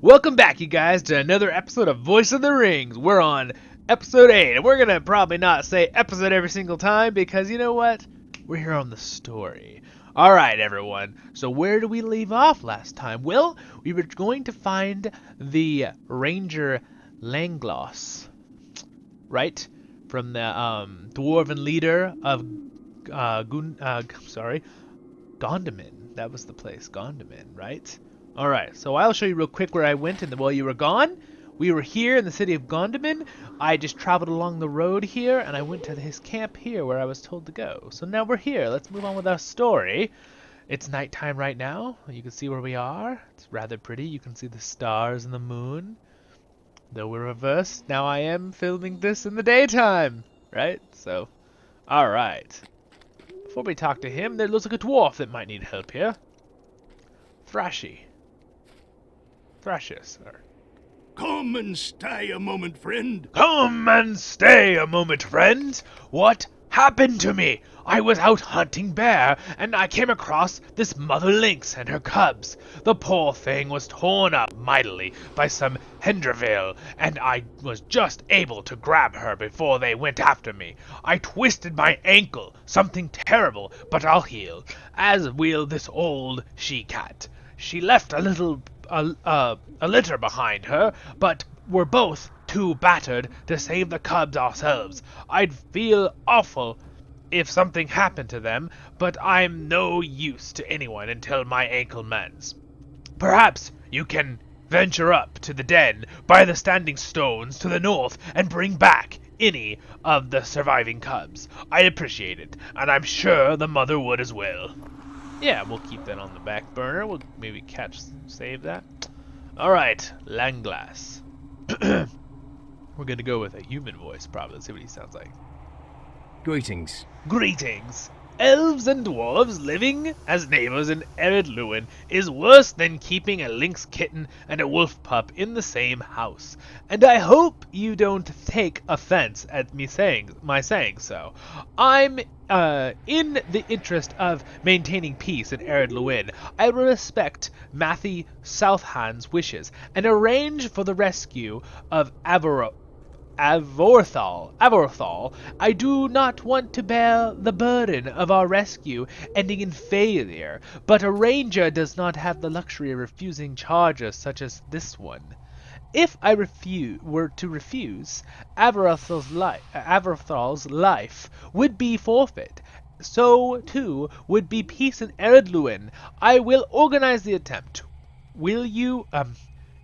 Welcome back, you guys, to another episode of Voice of the Rings. We're on episode 8, and we're gonna probably not say episode every single time because you know what? We're here on the story. Alright, everyone, so where did we leave off last time? Well, we were going to find the Ranger Langloss, right? From the dwarven leader of Gondamin. That was the place, Gondamin, right? Alright, so I'll show you real quick where I went and while you were gone. We were here in the city of Gondamin. I just traveled along the road here and I went to his camp here where I was told to go. So now we're here. Let's move on with our story. It's nighttime right now. You can see where we are. It's rather pretty. You can see the stars and the moon. Though we're reversed, now I am filming this in the daytime, right? So, alright. Before we talk to him, there looks like a dwarf that might need help here. Thrashy, sir. Come and stay a moment, friend. Come and stay a moment, friends. What happened to me? I was out hunting bear, and I came across this mother lynx and her cubs. The poor thing was torn up mightily by some Hendravale, and I was just able to grab her before they went after me. I twisted my ankle, something terrible, but I'll heal, as will this old she-cat. She left a litter behind her, but we're both too battered to save the cubs ourselves. I'd feel awful if something happened to them, but I'm no use to anyone until my ankle mends. Perhaps you can venture up to the den by the standing stones to the north and bring back any of the surviving cubs. I'd appreciate it, and I'm sure the mother would as well. Yeah, we'll keep that on the back burner. We'll maybe save that. Alright, Langlass. We're gonna go with a human voice, probably. Let's see what he sounds like. Greetings. Greetings. Elves and dwarves living as neighbors in Ered Luin is worse than keeping a lynx kitten and a wolf pup in the same house. And I hope you don't take offense at me saying so. I'm in the interest of maintaining peace in Ered Luin. I will respect Matthew Southhand's wishes and arrange for the rescue of Avorthal. I do not want to bear the burden of our rescue ending in failure, but a ranger does not have the luxury of refusing charges such as this one. If I were to refuse, Avorthal's life would be forfeit. So, too, would be peace in Ered Luin. I will organize the attempt. Will you,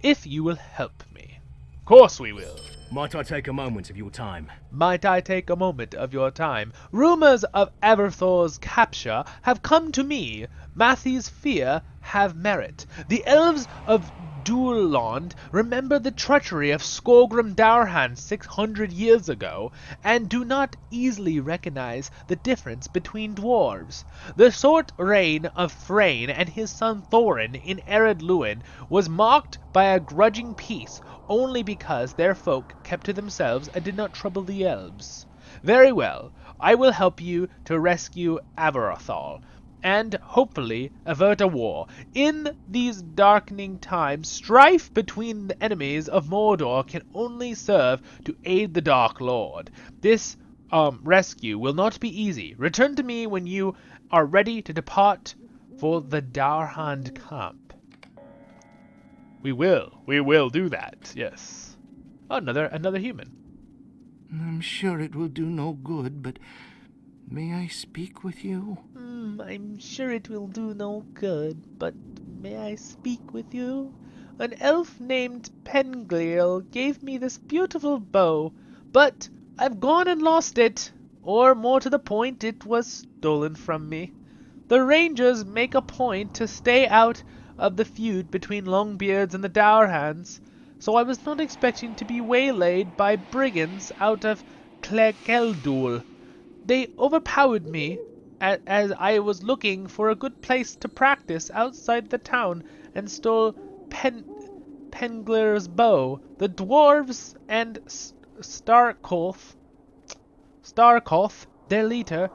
if you will help me? Of course we will. Might I take a moment of your time? Might I take a moment of your time? Rumors of Avorthal's capture have come to me. Matthew's fear have merit. The elves of Duland remember the treachery of Skorgrim Daurhan 600 years ago, and do not easily recognize the difference between dwarves. The short reign of Thrain and his son Thorin in Ered Luin was marked by a grudging peace, only because their folk kept to themselves and did not trouble the elves. Very well, I will help you to rescue Avorthal, and hopefully avert a war. In these darkening times, strife between the enemies of Mordor can only serve to aid the Dark Lord. This rescue will not be easy. Return to me when you are ready to depart for the Daurhand camp. We will do that, yes. Oh, another human. I'm sure it will do no good, but may I speak with you? I'm sure it will do no good, but may I speak with you? An elf named Penglir gave me this beautiful bow, but I've gone and lost it. Or, more to the point, it was stolen from me. The rangers make a point to stay out of the feud between Longbeards and the Daurhans, so I was not expecting to be waylaid by brigands out of Clegeldul. They overpowered me as I was looking for a good place to practice outside the town and stole Penglir's bow. The dwarves and Starkoth, their leader,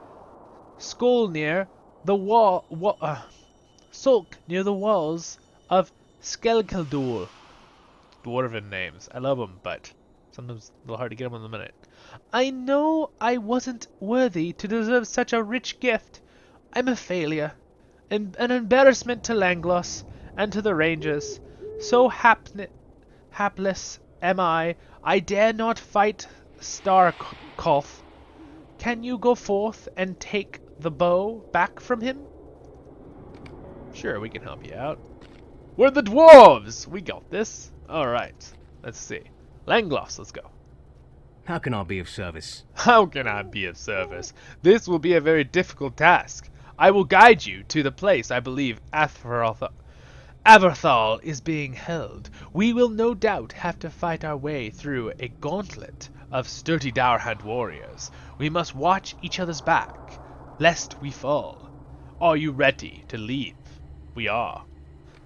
sulk near the walls of Skelkeldul. dwarven names. I love them, but sometimes a little hard to get them in a minute. I know I wasn't worthy to deserve such a rich gift. I'm a failure, an embarrassment to Langloss and to the Rangers. So hapless am I dare not fight Starkolf. Can you go forth and take the bow back from him? Sure, we can help you out. We're the dwarves! We got this. Alright, let's see. Langloss, let's go. How can I be of service? How can I be of service? This will be a very difficult task. I will guide you to the place I believe Averthal is being held. We will no doubt have to fight our way through a gauntlet of sturdy Dourhand warriors. We must watch each other's back, lest we fall. Are you ready to leave? We are.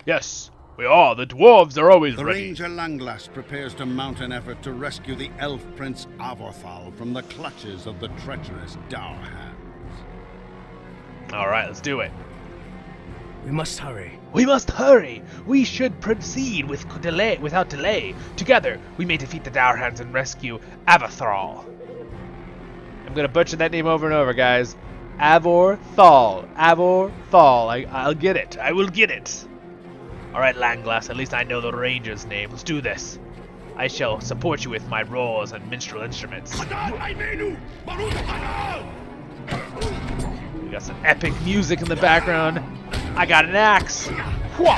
Yes, we are. The dwarves are always The ready. Ranger Langlass prepares to mount an effort to rescue the elf prince Avorthal from the clutches of the treacherous Dourhands. Alright, let's do it. We must hurry. We must hurry! We should proceed without delay. Together, we may defeat the Dourhands and rescue Avorthal. I'm gonna butcher that name over and over, guys. Avorthal. Avorthal. I'll get it. I will get it. Alright, Langlass, at least I know the Ranger's name. Let's do this. I shall support you with my roars and minstrel instruments. We got some epic music in the background. I got an axe. Whoa.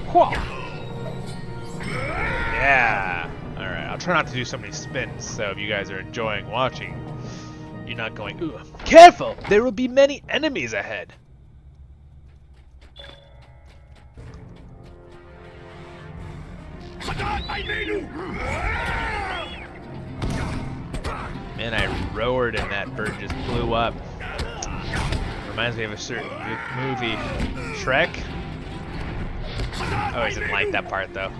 Whoa. Yeah. Alright, I'll try not to do so many spins, so if you guys are enjoying watching, you're not going, ooh. Careful! There will be many enemies ahead. Man, I roared and that bird just blew up. Reminds me of a certain movie. Shrek? I always didn't like that part though.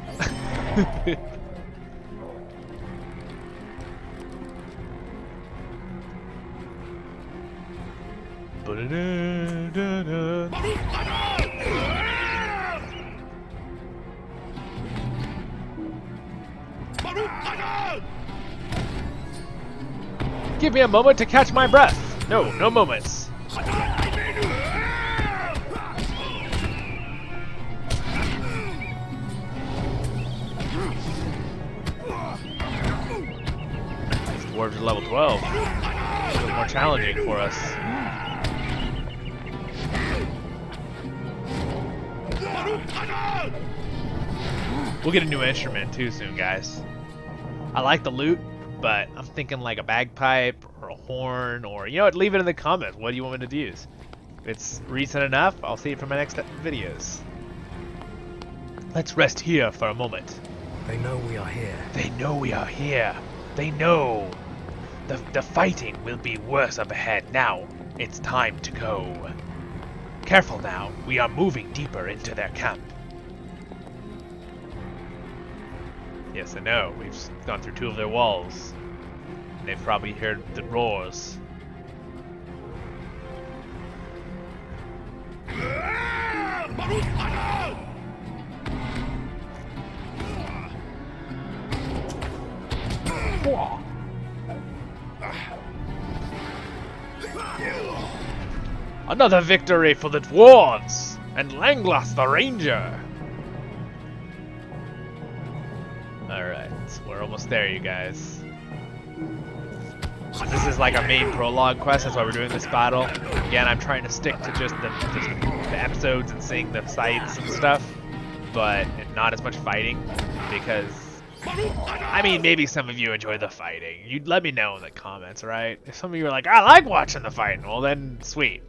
Give me a moment to catch my breath. No, no moments. These dwarves are level 12. A little more challenging for us. We'll get a new instrument too soon, guys. I like the loot, but I'm thinking like a bagpipe or a horn or, you know what, leave it in the comments. What do you want me to use? If it's recent enough, I'll see it for my next videos. Let's rest here for a moment. They know we are here. They know we are here. They know. The fighting will be worse up ahead. Now, it's time to go. Careful now. We are moving deeper into their camp. Yes, I know. We've gone through 2 of their walls. And they've probably heard the roars. Another victory for the dwarves and Langlass the Ranger. Alright, we're almost there, you guys. This is like a main prologue quest, that's why we're doing this battle. Again, I'm trying to stick to just the episodes and seeing the sights and stuff, but not as much fighting, because, I mean, maybe some of you enjoy the fighting. You'd let me know in the comments, right? If some of you are like, I like watching the fighting, well then, sweet.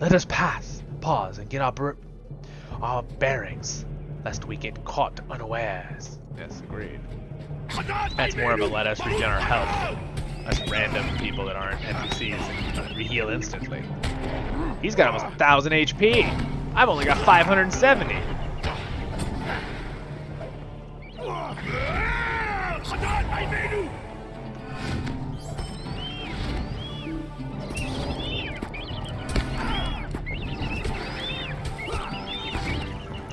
Let us pause, and get our bearings, lest we get caught unawares. Yes, agreed. That's more of a let us regen our health. Us random people that aren't NPCs and re-heal instantly. He's got almost 1,000 HP. I've only got 570.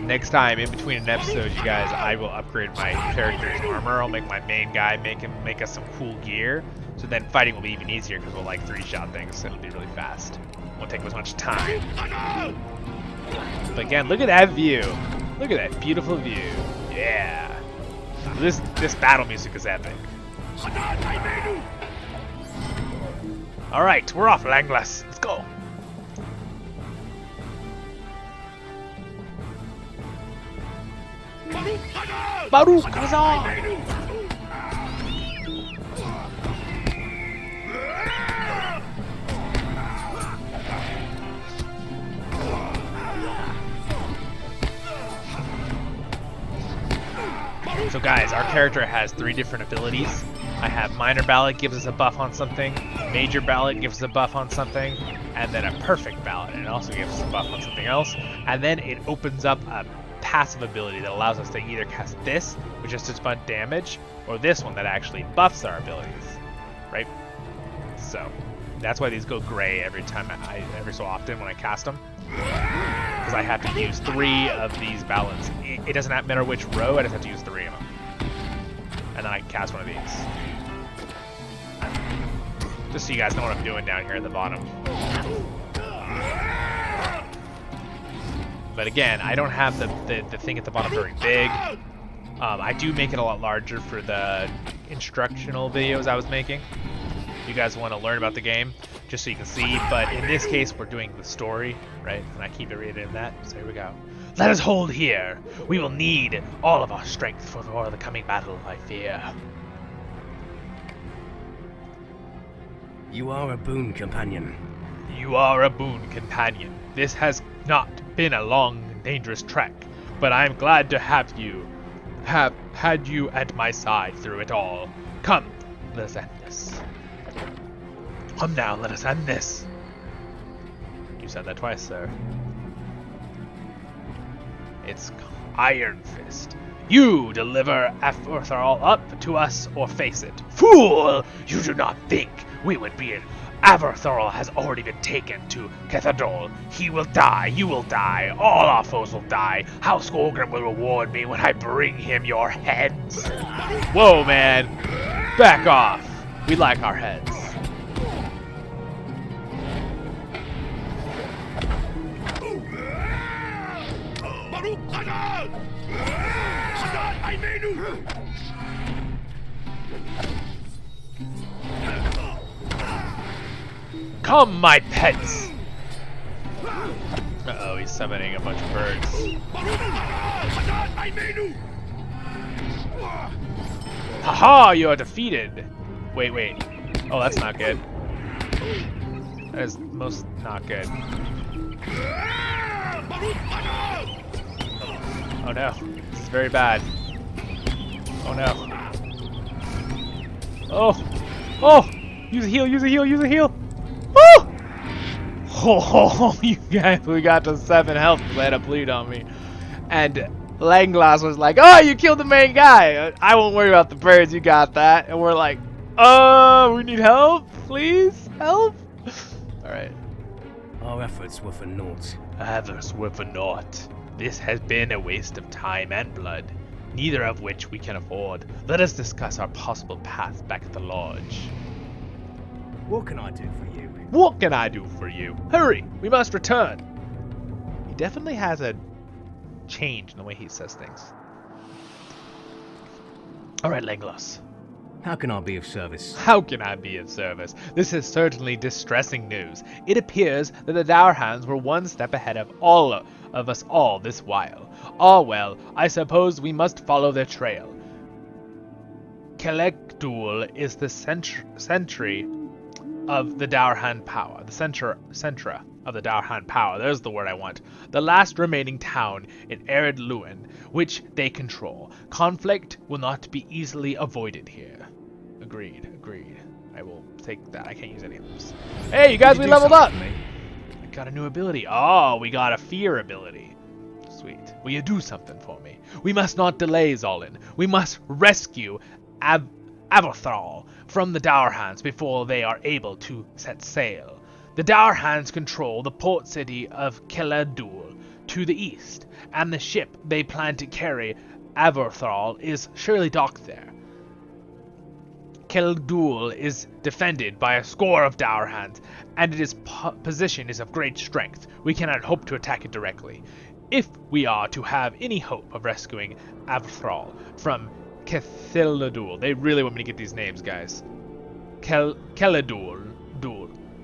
Next time, in between an episode, you guys, I will upgrade my character's armor. I'll make my main guy make us some cool gear. So then fighting will be even easier because we'll like 3-shot things. It'll be really fast. Won't take as much time. But again, look at that view. Look at that beautiful view. Yeah. This battle music is epic. All right, we're off, Langlas. Let's go. Baruch Hazar! So guys, our character has 3 different abilities. I have Minor Ballot gives us a buff on something, Major Ballot gives us a buff on something, and then a Perfect Ballot, and it also gives us a buff on something else. And then it opens up a passive ability that allows us to either cast this, which is just fun damage, or this one that actually buffs our abilities, right? So that's why these go gray every so often when I cast them, because I have to use 3 of these ballots. It doesn't matter which row, I just have to use 3 of them, and then I can cast one of these. Just so you guys know what I'm doing down here at the bottom. But again, I don't have the thing at the bottom very big. I do make it a lot larger for the instructional videos I was making. You guys want to learn about the game, just so you can see. But in this case, we're doing the story, right? And I keep it rated in that. So here we go. Let us hold here. We will need all of our strength for the coming battle, I fear. You are a boon companion. You are a boon companion. This has not been a long and dangerous trek, but I am glad to have had you at my side through it all. Come, let us end this. Come now, let us end this. You said that twice, sir. It's Iron Fist. You deliver Avorthal up to us or face it. Fool! You do not think we would be in. Avorthal has already been taken to Cathedral. He will die, you will die, all our foes will die. House Orgrim will reward me when I bring him your heads. Whoa, man. Back off. We like our heads. Come, my pets! Uh-oh, he's summoning a bunch of birds. Haha, you are defeated! Wait. Oh, that's not good. That is most not good. Oh no, this is very bad. Oh no. Oh! Use a heal! Oh! Oh, you guys, we got to 7 health because I had a bleed on me. And Langlas was like, oh, you killed the main guy. I won't worry about the birds, you got that. And we're like, we need help, please, help. Alright. Our efforts were for naught. This has been a waste of time and blood, neither of which we can afford. Let us discuss our possible path back at the lodge. What can I do for you? What can I do for you? Hurry, we must return. He definitely has a change in the way he says things. Alright, Langlas. How can I be of service? How can I be of service? This is certainly distressing news. It appears that the Dourhands were one step ahead of us all this while. Ah well, I suppose we must follow their trail. Kelekdul is the sentry of the Dourhand power. The centra of the Dourhand power. There's the word I want. The last remaining town in Arid Luin, which they control. Conflict will not be easily avoided here. Agreed. I will take that. I can't use any of those. Hey, you guys, we leveled up! I got a new ability. Oh, we got a fear ability. Sweet. Will you do something for me? We must not delay, Zolin. We must rescue Avorthal from the Dourhands before they are able to set sail. The Dourhands control the port city of Keladul to the east, and the ship they plan to carry Avorthal is surely docked there. Keldul is defended by a score of Dourhands, and its position is of great strength. We cannot hope to attack it directly. If we are to have any hope of rescuing Avorthal from Keladul, they really want me to get these names, guys. Keladul,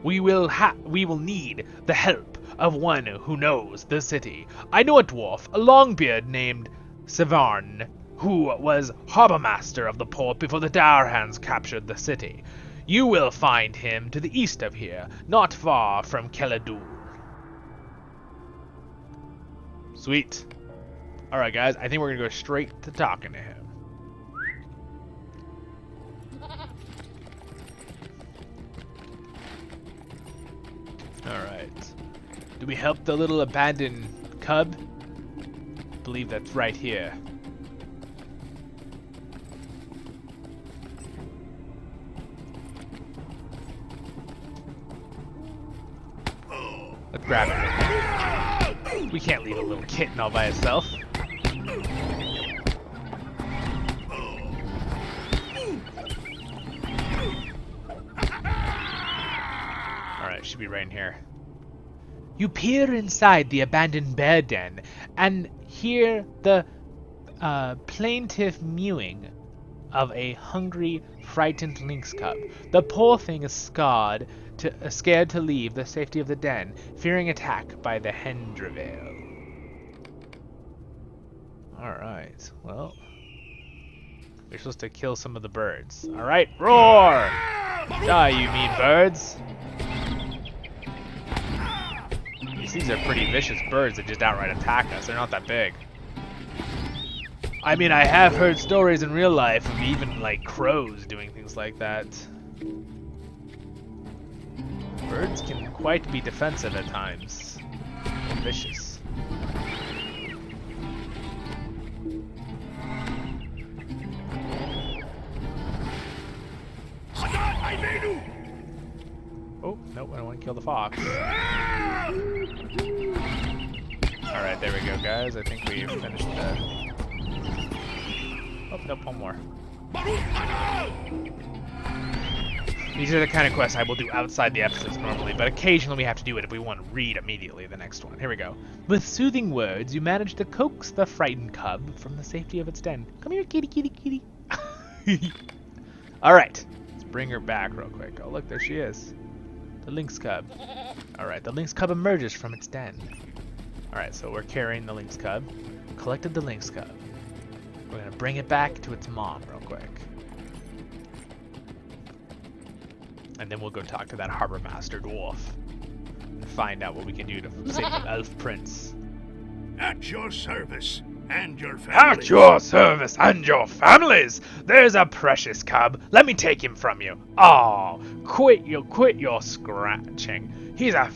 we will need the help of one who knows the city. I know a dwarf, a longbeard named Sevarn, who was harbor master of the port before the Dourhands captured the city. You will find him to the east of here, not far from Keladul. Sweet. Alright guys, I think we're gonna go straight to talking to him. Alright. Do we help the little abandoned cub? I believe that's right here. Let's grab it. We can't leave a little kitten all by itself. Alright, should be right in here. You peer inside the abandoned bear den and hear the plaintive mewing of a hungry, frightened lynx cub. The poor thing is scared to leave the safety of the den, fearing attack by the Hendrevale. Alright, well, we're supposed to kill some of the birds. Alright, roar! Die, you mean birds! These are pretty vicious birds that just outright attack us. They're not that big. I mean, I have heard stories in real life of even, like, crows doing things like that. Birds can quite be defensive at times. And vicious. Oh, nope, I don't want to kill the fox. Alright, there we go, guys. I think we've finished the... Oh, nope, one more. These are the kind of quests I will do outside the episodes normally, but occasionally we have to do it if we want to read immediately the next one. Here we go. With soothing words, you manage to coax the frightened cub from the safety of its den. Come here, kitty, kitty, kitty. Alright, let's bring her back real quick. Oh, look, there she is. The lynx cub. Alright, the lynx cub emerges from its den. Alright, so we're carrying the lynx cub. Collected the lynx cub. We're gonna bring it back to its mom real quick. And then we'll go talk to that harbor master dwarf. And find out what we can do to save the elf prince. At your service and your families. At your service and your families! There's a precious cub. Let me take him from you. Oh, quit your scratching. He's a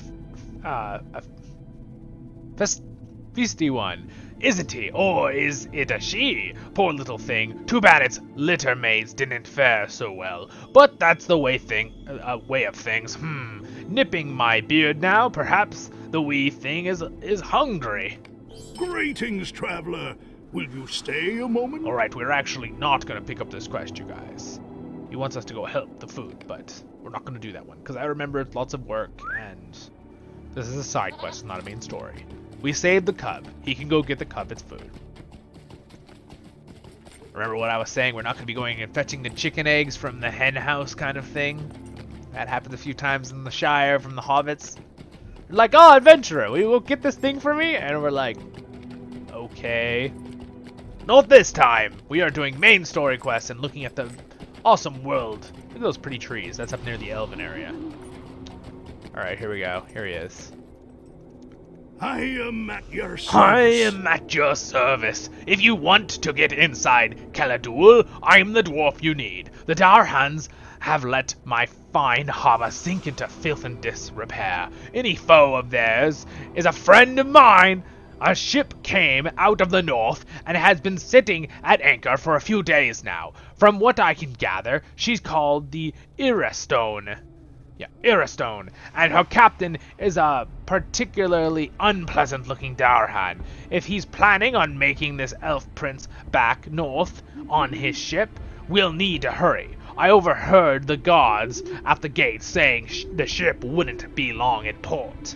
feisty one, isn't he? Or is it a she? Poor little thing. Too bad its litter mates didn't fare so well. But that's the way of things. Nipping my beard now. Perhaps the wee thing is hungry. Greetings, traveler. Will you stay a moment? Alright, we're actually not going to pick up this quest, you guys. He wants us to go help the food, but we're not going to do that one. Because I remember it's lots of work, and this is a side quest, not a main story. We saved the cub. He can go get the cub its food. Remember what I was saying? We're not going to be going and fetching the chicken eggs from the hen house kind of thing. That happened a few times in the Shire from the hobbits. Like, oh, adventurer, we will get this thing for me? And we're like, okay. Not this time. We are doing main story quests and looking at the awesome world. Look at those pretty trees. That's up near the Elven area. Alright, here we go. Here he is. I am at your service. I am at your service. If you want to get inside Keladul, I'm the dwarf you need. The Dourhands have let my fine harbor sink into filth and disrepair. Any foe of theirs is a friend of mine. A ship came out of the north and has been sitting at anchor for a few days now. From what I can gather, she's called the Iristone. Yeah, Iristone. And her captain is a particularly unpleasant-looking Darhan. If he's planning on making this elf prince back north on his ship, we'll need to hurry. I overheard the guards at the gate saying the ship wouldn't be long at port.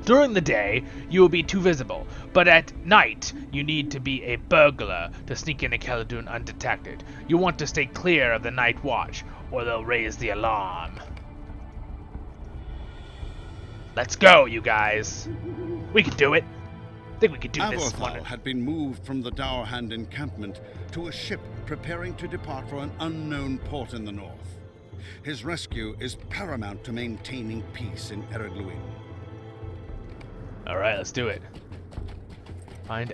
During the day, you will be too visible, but at night, you need to be a burglar to sneak into Khaldun undetected. You want to stay clear of the night watch, or they'll raise the alarm. Let's go, you guys. We can do it. I think we can do this one. Avorthal had been moved from the Dowerhand encampment to a ship preparing to depart for an unknown port in the north. His rescue is paramount to maintaining peace in Ered Luin. Alright, let's do it. Find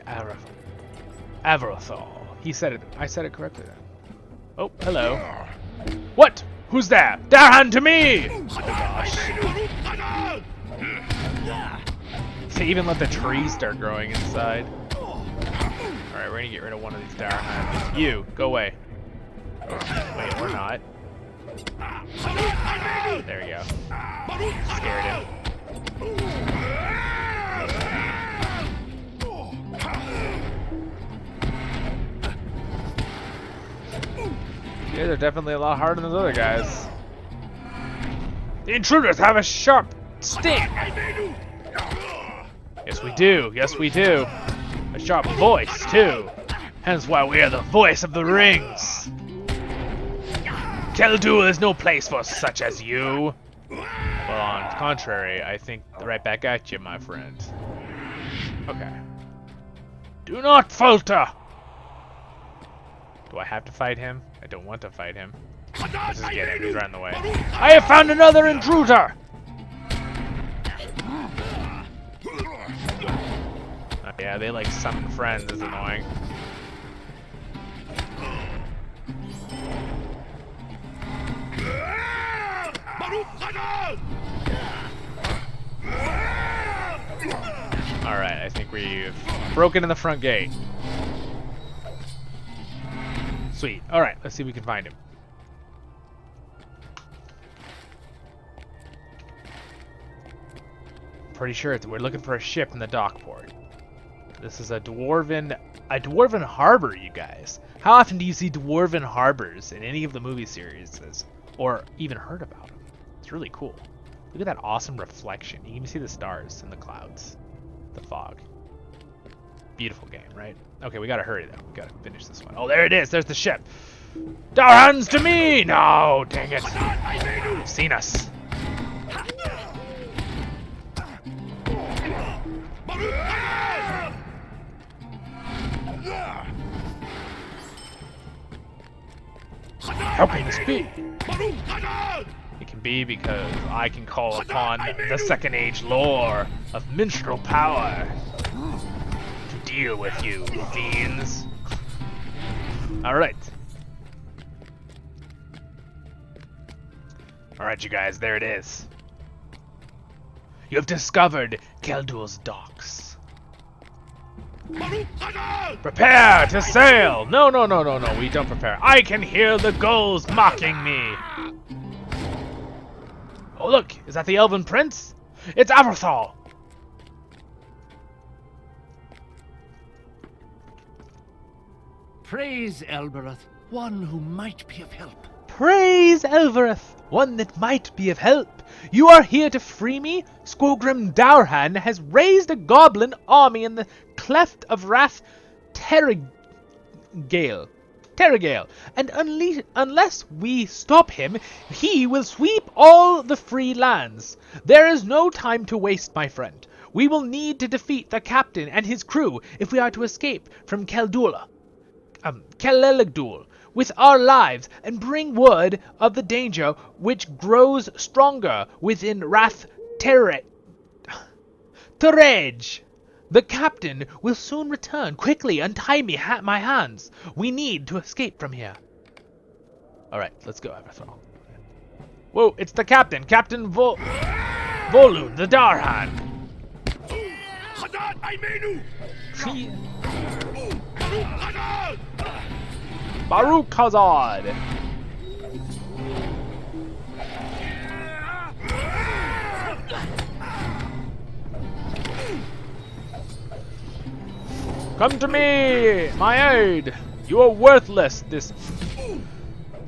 Avorthal. He said it. I said it correctly then. Oh, hello. What? Who's there? Darhan to me! Oh gosh. To even let the trees start growing inside. Alright, we're gonna get rid of one of these Darhan. You, go away. Wait, we're not. There we go. Scared him. You guys are definitely a lot harder than those other guys. The intruders have a sharp sting! Yes, we do. Yes, we do. A sharp voice, too. Hence why we are the voice of the rings. Khaldun is no place for such as you. Well, on the contrary, I think right back at you, my friend. Okay. Do not falter! Do I have to fight him? I don't want to fight him. Let's just get him. He's right in the way. I have found another intruder! Oh, yeah, they like summon friends. It's annoying. Alright, I think we've broken in the front gate. Sweet. Alright, let's see if we can find him. Pretty sure we're looking for a ship in the dock port. This is a dwarven harbor, you guys. How often do you see dwarven harbors in any of the movie series, or even heard about them? It's really cool. Look at that awesome reflection. You can even see the stars in the clouds, the fog. Beautiful game, right? Okay, we gotta hurry though. We gotta finish this one. Oh, there it is. There's the ship. Darhan's to me! No, dang it. You've seen us. How can this be? It can be because I can call upon the Second Age lore of minstrel power to deal with you, fiends. Alright. Alright, you guys, there it is. You have discovered Khaldun's docks. Prepare to sail! No, we don't prepare. I can hear the gulls mocking me. Oh, look, is that the Elven Prince? It's Avorthal! Praise Elbereth, one who might be of help. Praise Elvereth, one that might be of help. You are here to free me? Squogrim Darhan has raised a goblin army in the cleft of Rath Terragale, and unless we stop him, he will sweep all the free lands. There is no time to waste, my friend. We will need to defeat the captain and his crew if we are to escape from Khaldun with our lives and bring word of the danger which grows stronger within Rath Terrej. The captain will soon return. Quickly, untie me my hands. We need to escape from here. Alright, let's go, Avorthal. Whoa, it's the captain. Captain Volund, the Darhan. Baruch Hazard! Come to me, my aid! You are worthless, this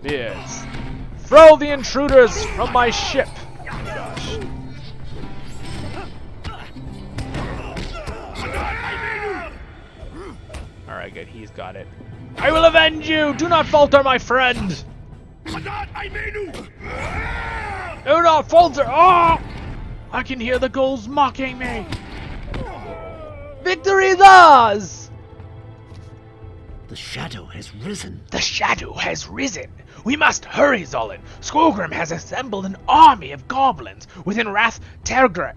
is. Throw the intruders from my ship! Oh my gosh. Alright, good, he's got it. I will avenge you! Do not falter, my friend! Do not falter! Oh! I can hear the ghouls mocking me! Victory is ours! The shadow has risen. The shadow has risen! We must hurry, Zolin! Skogrim has assembled an army of goblins within Rath Tergre.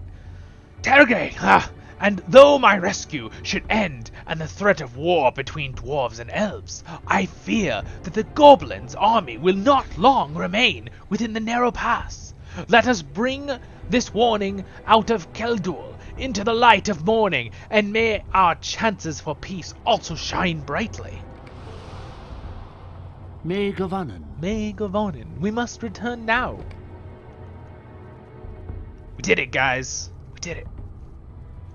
And though my rescue should end and the threat of war between dwarves and elves, I fear that the goblins' army will not long remain within the narrow pass. Let us bring this warning out of Keldul into the light of morning, and may our chances for peace also shine brightly. May Gavanen. May Gavonin, we must return now. We did it, guys. We did it.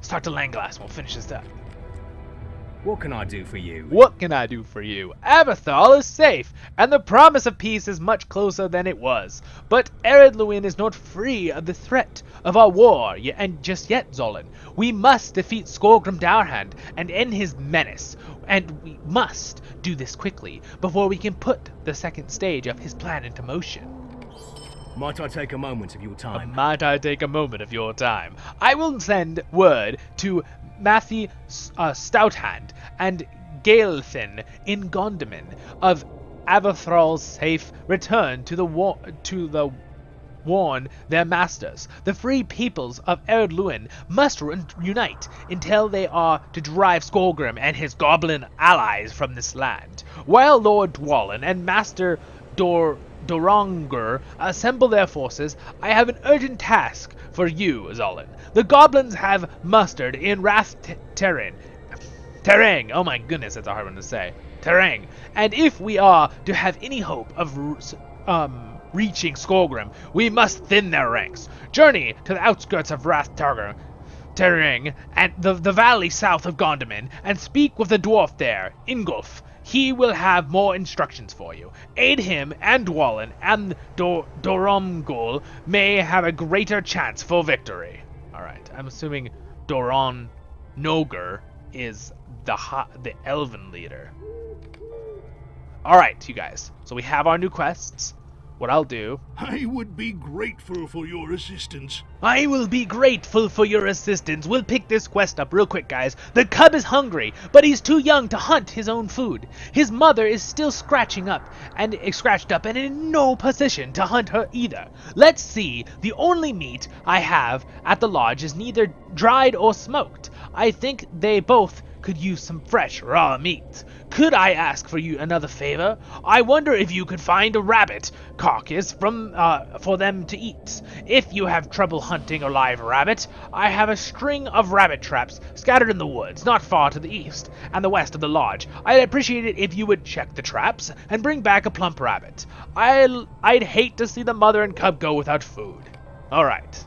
Start to Langlass and we'll finish this up. What can I do for you? What can I do for you? Abathal is safe, and the promise of peace is much closer than it was. But Ered Luin is not free of the threat of our war just yet, Zolin. We must defeat Skogrim Dourhand and end his menace, and we must do this quickly before we can put the second stage of his plan into motion. Might I take a moment of your time? Might I take a moment of your time? I will send word to Matthew Stouthand and Gaelthin in Gondamin of Avathral's safe return to warn their masters. The free peoples of Ered Luin must unite until they are to drive Skogrim and his goblin allies from this land. While Lord Dwalin and Master Dorongur assemble their forces, I have an urgent task for you, Zolin. The goblins have mustered in Rath Terang. Oh my goodness, that's a hard one to say. Terang. And if we are to have any hope of reaching Skogrim, we must thin their ranks. Journey to the outskirts of Rath Terang and the valley south of Gondamin, and speak with the dwarf there, Ingolf. He will have more instructions for you. Aid him and Dwalin, and Doromgul may have a greater chance for victory. Alright, I'm assuming Doron Nogur is the elven leader. Alright, you guys. So we have our new quests. What I'll do... I would be grateful for your assistance. I will be grateful for your assistance. We'll pick this quest up real quick, guys. The cub is hungry, but he's too young to hunt his own food. His mother is still scratched up and in no position to hunt her either. Let's see. The only meat I have at the lodge is neither dried or smoked. I think they both could use some fresh raw meat. Could I ask for you another favor? I wonder if you could find a rabbit carcass for them to eat. If you have trouble hunting a live rabbit, I have a string of rabbit traps scattered in the woods, not far to the east and the west of the lodge. I'd appreciate it if you would check the traps and bring back a plump rabbit. I'd hate to see the mother and cub go without food. Alright,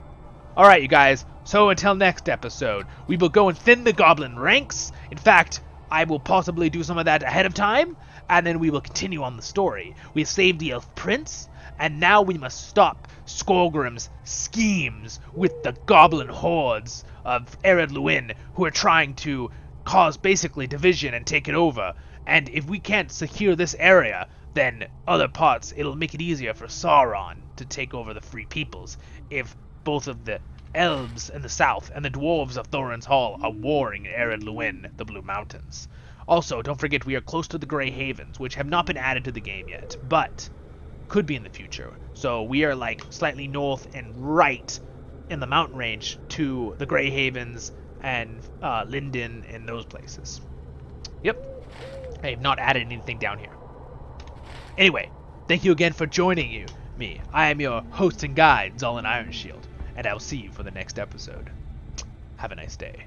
you guys. So until next episode, we will go and thin the goblin ranks. In fact, I will possibly do some of that ahead of time, and then we will continue on the story. We have saved the elf prince, and now we must stop Skogrim's schemes with the goblin hordes of Ered Luin, who are trying to cause basically division and take it over. And if we can't secure this area, then other parts, it'll make it easier for Sauron to take over the free peoples if both of the elves in the south and the dwarves of Thorin's Hall are warring in Ered Luin, the Blue Mountains. Also, don't forget we are close to the Grey Havens, which have not been added to the game yet, but could be in the future. So we are like slightly north and right in the mountain range to the Grey Havens and Linden and those places. Yep, I have not added anything down here. Anyway, thank you again for joining me. I am your host and guide, Zolin Ironshield, and I'll see you for the next episode. Have a nice day.